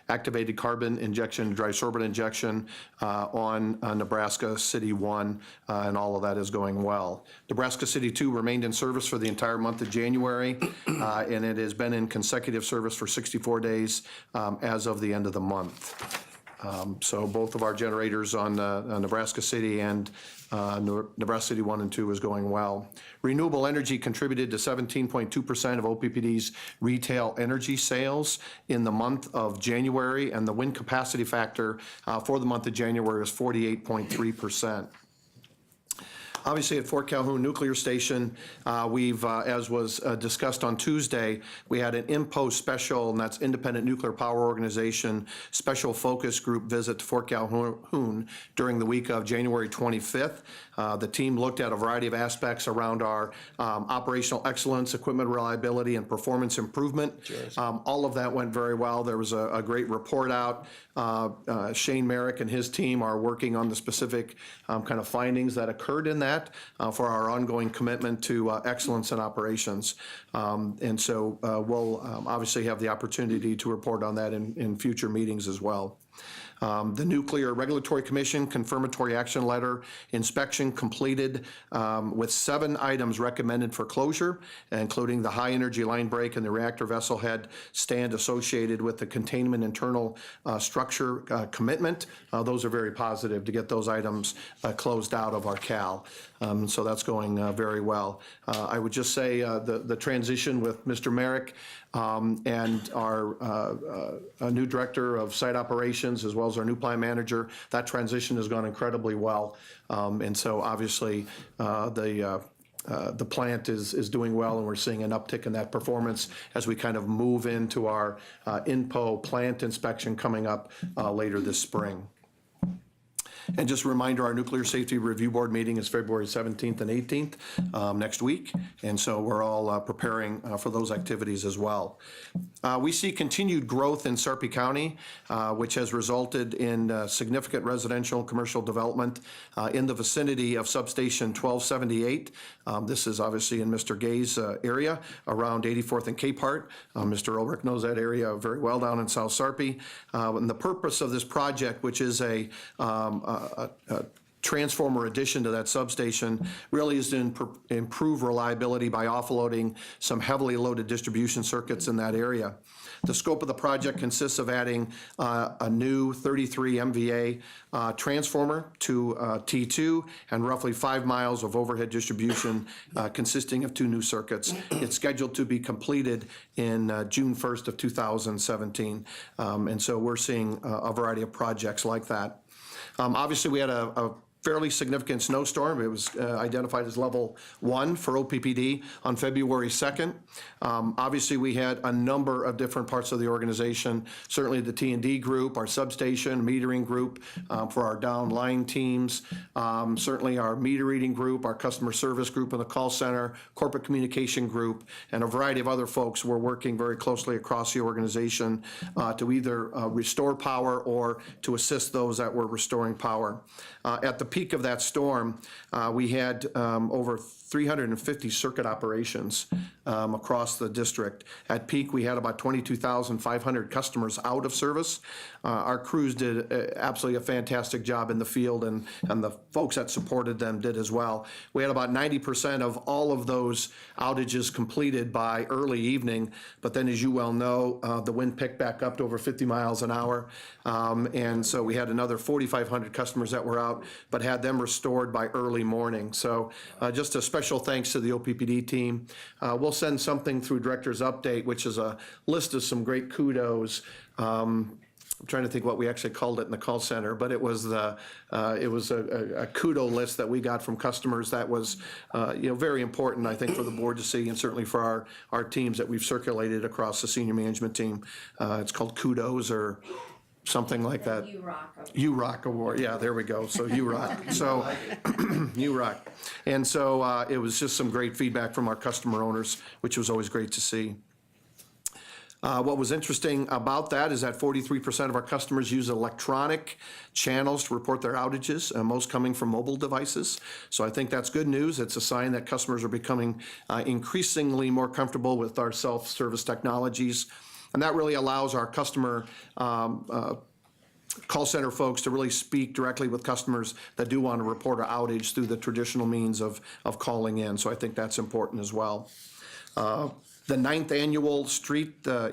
activated carbon injection, dry sorbent injection on Nebraska City 1, and all of that is going well. Nebraska City 2 remained in service for the entire month of January, and it has been in consecutive service for 64 days as of the end of the month. So both of our generators on Nebraska City and Nebraska City 1 and 2 is going well. Renewable energy contributed to 17.2% of OPPD's retail energy sales in the month of January, and the wind capacity factor for the month of January is 48.3%. Obviously, at Fort Calhoun Nuclear Station, we've, as was discussed on Tuesday, we had an INPO special, and that's Independent Nuclear Power Organization, special focus group visit to Fort Calhoun during the week of January 25th. The team looked at a variety of aspects around our operational excellence, equipment reliability, and performance improvement. All of that went very well. There was a great report out. Shane Merrick and his team are working on the specific kind of findings that occurred in that for our ongoing commitment to excellence in operations. And so we'll obviously have the opportunity to report on that in future meetings as well. The Nuclear Regulatory Commission confirmatory action letter inspection completed with 7 items recommended for closure, including the high energy line break and the reactor vessel head stand associated with the containment internal structure commitment. Those are very positive to get those items closed out of our CAL. So that's going very well. I would just say the transition with Mr. Merrick and our new director of site operations, as well as our new plant manager, that transition has gone incredibly well. And so obviously the plant is doing well, and we're seeing an uptick in that performance as we kind of move into our INPO plant inspection coming up later this spring. And just a reminder, our Nuclear Safety Review Board meeting is February 17th and 18th next week. And so we're all preparing for those activities as well. We see continued growth in Sarpy County, which has resulted in significant residential and commercial development in the vicinity of substation 1278. This is obviously in Mr. Gay's area around 84th and Capehart. Mr. Ulrich knows that area very well down in South Sarpy. And the purpose of this project, which is a transformer addition to that substation, really is to improve reliability by offloading some heavily loaded distribution circuits in that area. The scope of the project consists of adding a new 33 MVA transformer to T2 and roughly 5 miles of overhead distribution consisting of 2 new circuits. It's scheduled to be completed in June 1st of 2017. And so we're seeing a variety of projects like that. Obviously, we had a fairly significant snowstorm. It was identified as level 1 for OPPD on February 2nd. Obviously, we had a number of different parts of the organization, certainly the T&D group, our substation, metering group for our downline teams, certainly our meter reading group, our customer service group in the call center, corporate communication group, and a variety of other folks were working very closely across the organization to either restore power or to assist those that were restoring power. At the peak of that storm, we had over 350 circuit operations across the district. At peak, we had about 22,500 customers out of service. Our crews did absolutely a fantastic job in the field, and the folks that supported them did as well. We had about 90% of all of those outages completed by early evening, but then, as you well know, the wind picked back up to over 50 miles an hour, and so we had another 4,500 customers that were out, but had them restored by early morning. So just a special thanks to the OPPD team. We'll send something through Director's Update, which is a list of some great kudos. I'm trying to think what we actually called it in the call center, but it was a kudo list that we got from customers that was very important, I think, for the board to see, and certainly for our teams that we've circulated across the senior management team. It's called kudos or something like that. You Rock Award. Yeah, there we go. So You Rock. So You Rock. And so it was just some great feedback from our customer owners, which was always great to see. What was interesting about that is that 43% of our customers use electronic channels to report their outages, most coming from mobile devices. So I think that's good news. It's a sign that customers are becoming increasingly more comfortable with our self-service technologies. And that really allows our customer call center folks to really speak directly with customers that do want to report an outage through the traditional means of calling in. So I think that's important as well. The 9th annual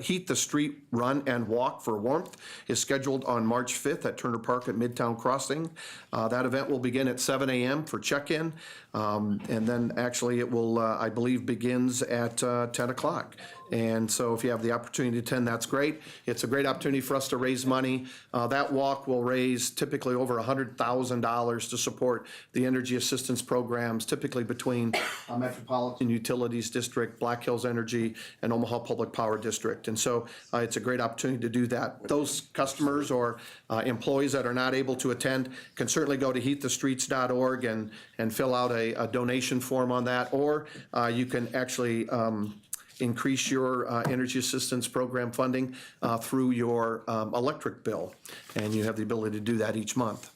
Heat the Street Run and Walk for Warmth is scheduled on March 5th at Turner Park at Midtown Crossing. That event will begin at 7 a.m. for check-in, and then actually it will, I believe, begins at 10 o'clock. And so if you have the opportunity to attend, that's great. It's a great opportunity for us to raise money. That walk will raise typically over $100,000 to support the energy assistance programs, typically between Metropolitan Utilities District, Black Hills Energy, and Omaha Public Power District. And so it's a great opportunity to do that. Those customers or employees that are not able to attend can certainly go to heatthestreets.org and fill out a donation form on that, or you can actually increase your energy assistance program funding through your electric bill, and you have the ability to do that each month.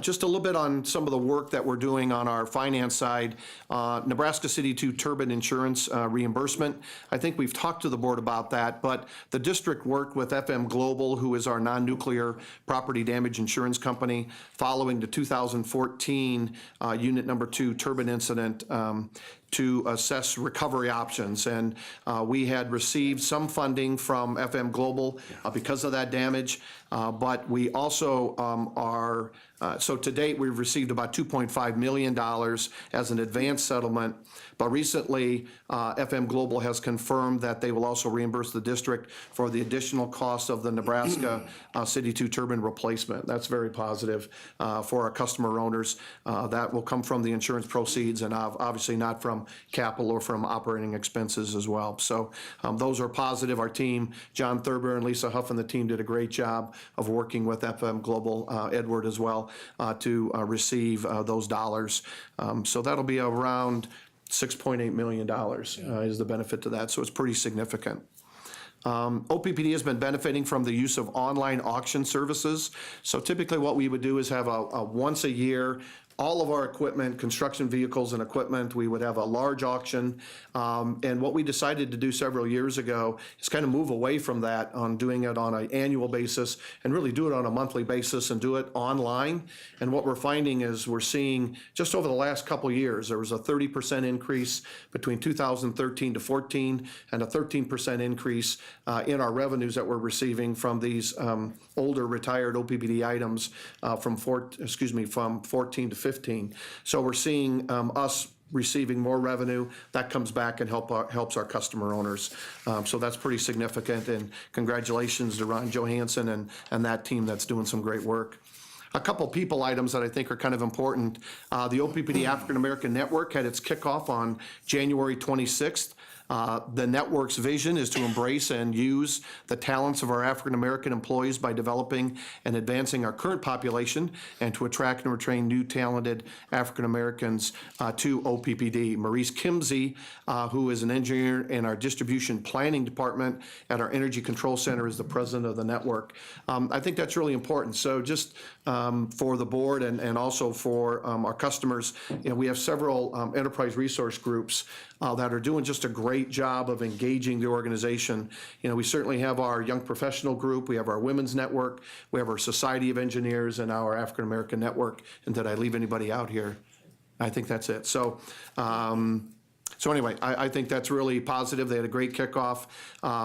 Just a little bit on some of the work that we're doing on our finance side. Nebraska City 2 turbine insurance reimbursement. I think we've talked to the board about that, but the district worked with FM Global, who is our non-nuclear property damage insurance company, following the 2014 Unit Number 2 turbine incident, to assess recovery options. And we had received some funding from FM Global because of that damage, but we also so to date, we've received about $2.5 million as an advance settlement. But recently, FM Global has confirmed that they will also reimburse the district for the additional cost of the Nebraska City 2 turbine replacement. That's very positive for our customer owners. That will come from the insurance proceeds and obviously not from capital or from operating expenses as well. So those are positive. Our team, John Thurber and Lisa Huff and the team did a great job of working with FM Global, Edward as well, to receive those dollars. So that'll be around $6.8 million is the benefit to that. So it's pretty significant. OPPD has been benefiting from the use of online auction services. So typically what we would do is have a once a year, all of our equipment, construction vehicles and equipment, we would have a large auction. And what we decided to do several years ago is kind of move away from that on doing it on an annual basis and really do it on a monthly basis and do it online. And what we're finding is we're seeing just over the last couple of years, there was a 30% increase between 2013 to 14 and a 13% increase in our revenues that we're receiving from these older retired OPPD items from 14 to 15. So we're seeing us receiving more revenue. That comes back and helps our customer owners. So that's pretty significant. And congratulations to Ron Johansson and that team that's doing some great work. A couple people items that I think are kind of important. The OPPD African American Network had its kickoff on January 26th. The network's vision is to embrace and use the talents of our African American employees by developing and advancing our current population and to attract and retain new talented African Americans to OPPD. Maurice Kimsey, who is an engineer in our distribution planning department at our Energy Control Center, is the president of the network. I think that's really important. So just for the board and also for our customers, we have several enterprise resource groups that are doing just a great job of engaging the organization. We certainly have our young professional group, we have our women's network, we have our Society of Engineers and our African American network. And did I leave anybody out here? I think that's it. So anyway, I think that's really positive. They had a great kickoff.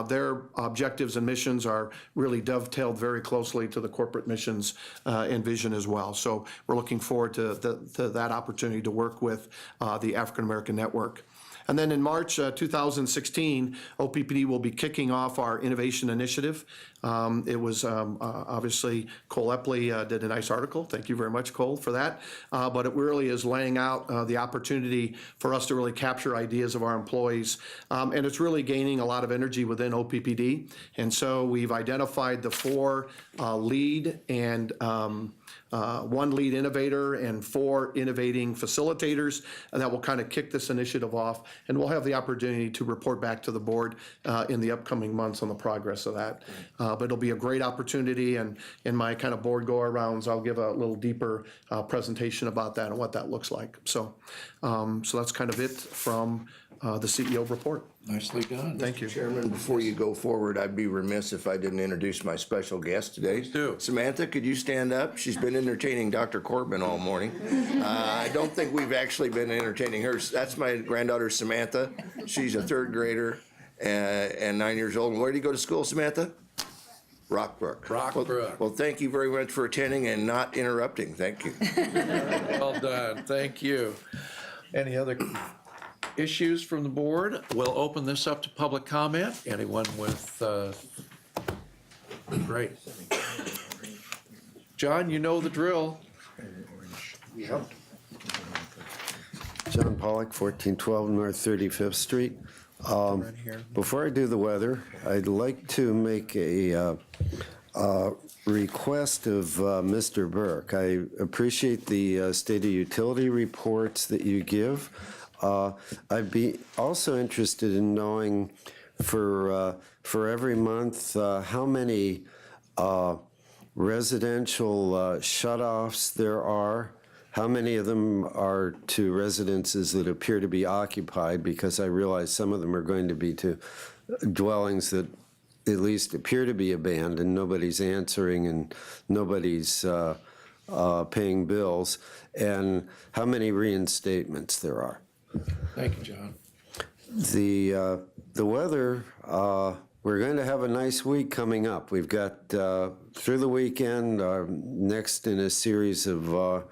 Their objectives and missions are really dovetailed very closely to the corporate missions and vision as well. So we're looking forward to that opportunity to work with the African American Network. And then in March 2016, OPPD will be kicking off our innovation initiative. It was obviously Cole Epley did a nice article. Thank you very much, Cole, for that. But it really is laying out the opportunity for us to really capture ideas of our employees. And it's really gaining a lot of energy within OPPD. And so we've identified the 4 lead and 1 lead innovator and 4 innovating facilitators, and that will kind of kick this initiative off. And we'll have the opportunity to report back to the board in the upcoming months on the progress of that. But it'll be a great opportunity, and in my kind of board go-arounds, I'll give a little deeper presentation about that and what that looks like. So that's kind of it from the CEO report. Nicely done. Thank you. Chairman, before you go forward, I'd be remiss if I didn't introduce my special guest today. Please do. Samantha, could you stand up? She's been entertaining Dr. Corbin all morning. I don't think we've actually been entertaining her. That's my granddaughter, Samantha. She's a 3rd grader and 9 years old. And where do you go to school, Samantha? Rockbrook. Rockbrook. Well, thank you very much for attending and not interrupting. Thank you. Well done. Thank you. Any other issues from the board? We'll open this up to public comment. Anyone with, great. John, you know the drill. John Pollock, 1412 North 35th Street. Before I do the weather, I'd like to make a request of Mr. Burke. I appreciate the state of utility reports that you give. I'd be also interested in knowing for every month how many residential shutoffs there are. How many of them are to residences that appear to be occupied? Because I realize some of them are going to be to dwellings that at least appear to be abandoned, nobody's answering and nobody's paying bills, and how many reinstatements there are. Thank you, John. The weather, we're going to have a nice week coming up. We've got through the weekend, next in a series of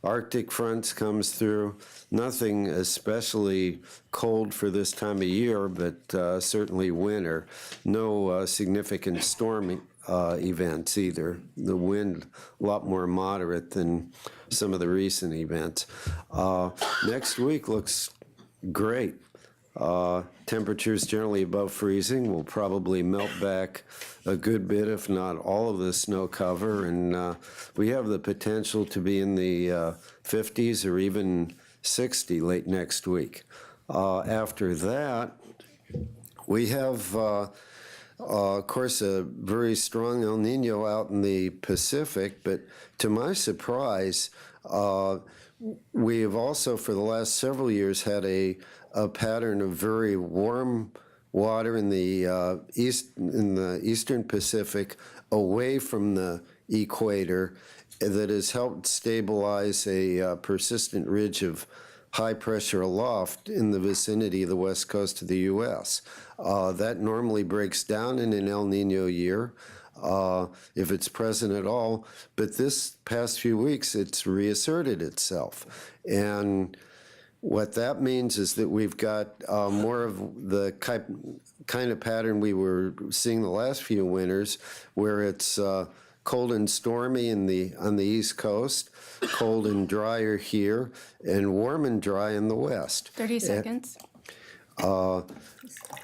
Arctic fronts comes through. Nothing especially cold for this time of year, but certainly winter. No significant storm events either. The wind a lot more moderate than some of the recent events. Next week looks great. Temperatures generally above freezing. We'll probably melt back a good bit, if not all of the snow cover, and we have the potential to be in the 50s or even 60 late next week. After that, we have, of course, a very strong El Nino out in the Pacific, but to my surprise, we have also, for the last several years, had a pattern of very warm water in the eastern Pacific, away from the equator, that has helped stabilize a persistent ridge of high pressure aloft in the vicinity of the west coast of the U.S. That normally breaks down in an El Nino year, if it's present at all, but this past few weeks it's reasserted itself. And what that means is that we've got more of the kind of pattern we were seeing the last few winters, where it's cold and stormy on the East Coast, cold and drier here, and warm and dry in the West. 30 seconds.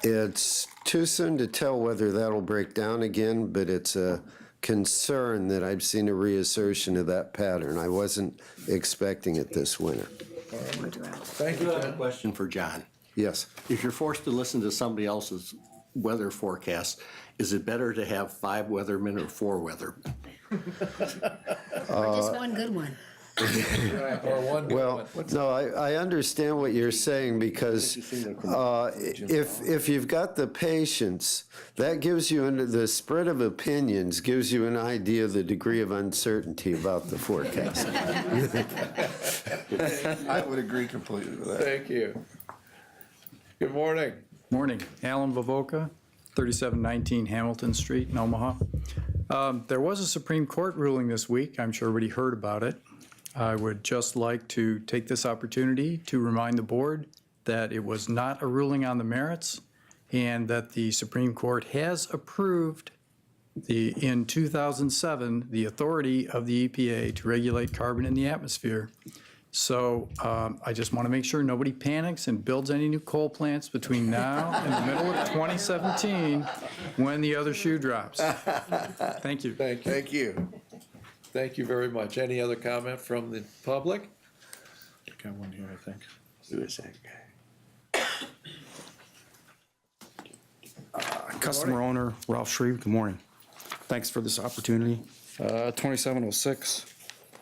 It's too soon to tell whether that'll break down again, but it's a concern that I've seen a reassertion of that pattern. I wasn't expecting it this winter. Thank you, I have a John. question for John. Yes. If you're forced to listen to somebody else's weather forecast, is it better to have 5 weathermen or 4 weathermen? Or just one good one. Or one good Well, one. no, I understand what you're saying, because if you've got the patience, that gives you, under the spread of opinions, gives you an idea of the degree of uncertainty about the forecast. I would agree completely with that. Thank you. Good morning. Morning. Alan Vavoka, 3719 Hamilton Street in Omaha. There was a Supreme Court ruling this week. I'm sure everybody heard about it. I would just like to take this opportunity to remind the board that it was not a ruling on the merits, and that the Supreme Court has approved in 2007 the authority of the EPA to regulate carbon in the atmosphere. So I just want to make sure nobody panics and builds any new coal plants between now and the middle of 2017, when the other shoe drops. Thank you. Thank you. Thank you. Thank you very much. Any other comment from the public? Got one here, I think. Who is that guy? Customer owner, Ralph Shreve, good morning. Thanks for this opportunity. 2706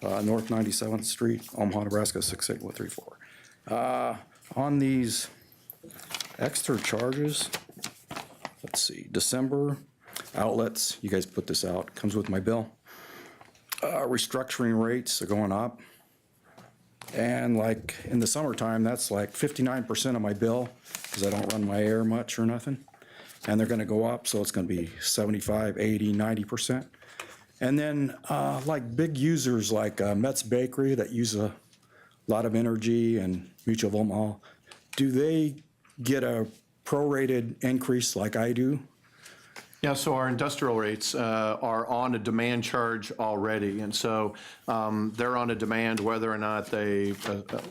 North 97th Street, Omaha, Nebraska, 68134. On these extra charges, let's see, December outlets, you guys put this out, comes with my bill. Restructuring rates are going up. And like in the summertime, that's like 59% of my bill, because I don't run my air much or nothing. And they're gonna go up, so it's gonna be 75, 80, 90%. And then like big users like Metz Bakery that use a lot of energy, and Mutual of Omaha, do they get a prorated increase like I do? Yeah, so our industrial rates are on a demand charge already, and so they're on a demand whether or not they,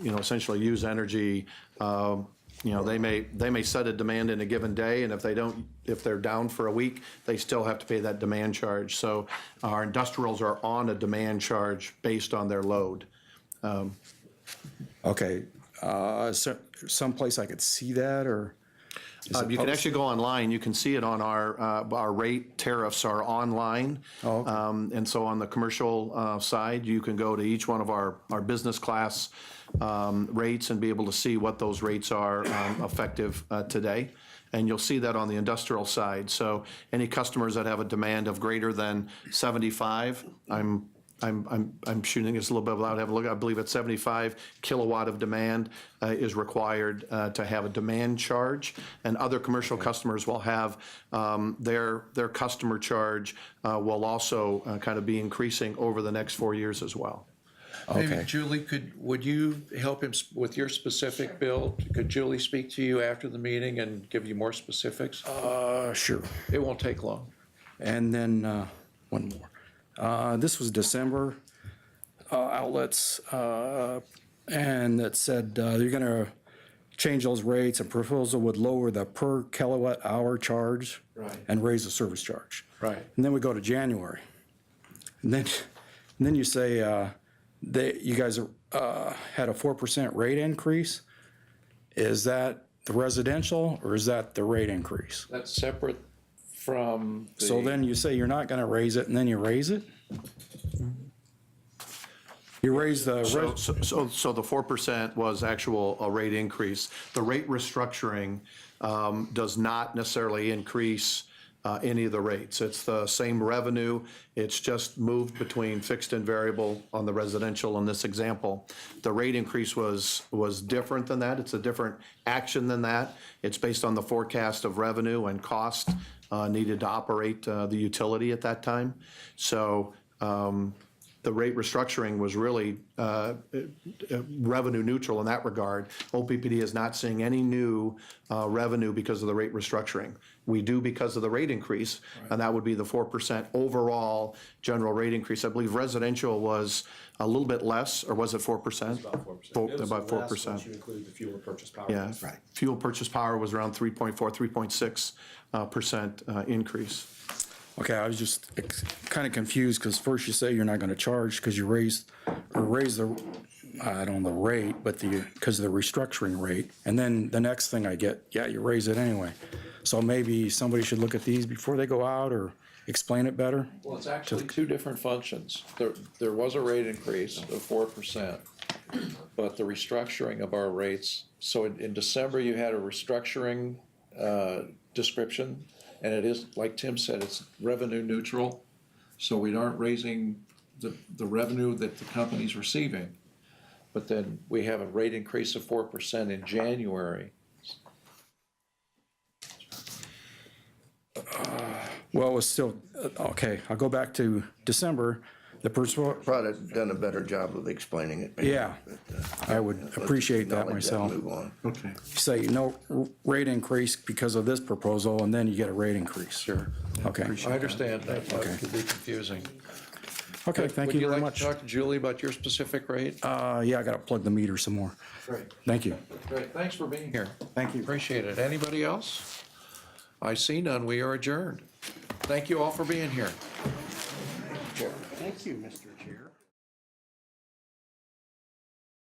essentially use energy. They may set a demand in a given day, and if they're down for a week, they still have to pay that demand charge. So our industrials are on a demand charge based on their load. Okay, someplace I could see that, or? You can actually go online, you can see it on our rate tariffs are online. Oh, okay. And so on the commercial side, you can go to each one of our business class rates and be able to see what those rates are effective today. And you'll see that on the industrial side. So any customers that have a demand of greater than 75, I'm shooting this a little bit without having a look. I believe at 75 kilowatt of demand is required to have a demand charge. And other commercial customers will have their customer charge will also kind of be increasing over the next 4 years as well. Maybe Okay. Julie, would you help him with your specific bill? Could Julie speak to you after the meeting and give you more specifics? Sure. It won't take long. And then one more. This was December outlets, and it said you're going to change those rates. A proposal would lower the per kilowatt hour charge and raise the service charge. Right. And then we go to January. And then you say that you guys had a 4% rate increase. Is that the residential or is that the rate increase? That's separate from the. So then you say you're not going to raise it, and then you raise it? You raise the. So the 4% was actual a rate increase. The rate restructuring does not necessarily increase any of the rates. It's the same revenue. It's just moved between fixed and variable on the residential in this example. The rate increase was different than that. It's a different action than that. It's based on the forecast of revenue and cost needed to operate the utility at that time. So the rate restructuring was really revenue neutral in that regard. OPPD is not seeing any new revenue because of the rate restructuring. We do because of the rate increase, and that would be the 4% overall general rate increase. I believe residential was a little bit less, or was it 4%? About 4%. About 4%. You include the fuel purchase power. Yeah. Right. Fuel purchase power was around 3.4, 3.6% increase. Okay, I was just kind of confused because first you say you're not going to charge because you raise the, I don't know, the rate, but because of the restructuring rate. And then the next thing I get, yeah, you raise it anyway. So maybe somebody should look at these before they go out or explain it better. Well, it's actually two different functions. There was a rate increase of 4%, but the restructuring of our rates, so in December, you had a restructuring description, and it is, like Tim said, it's revenue neutral, so we aren't raising the revenue that the company's receiving. But then we have a rate increase of 4% in January. Well, it was still, okay, I'll go back to December. The person, Probably done a better job of explaining it. maybe, yeah, but, I would let's appreciate that acknowledge myself. Move on. Okay. Say no rate increase because of this proposal, and then you get a rate increase. Sure. Okay, I understand that, that could be confusing. okay, thank you very Would you like much. to talk to Julie about your specific rate? Yeah, I gotta plug the meter some more. Great. Thank you. Great, thanks for being here. Thank you. Appreciate it. Anybody else? I see none, we are adjourned. Thank you all for being here. Thank you, Mr. Chair.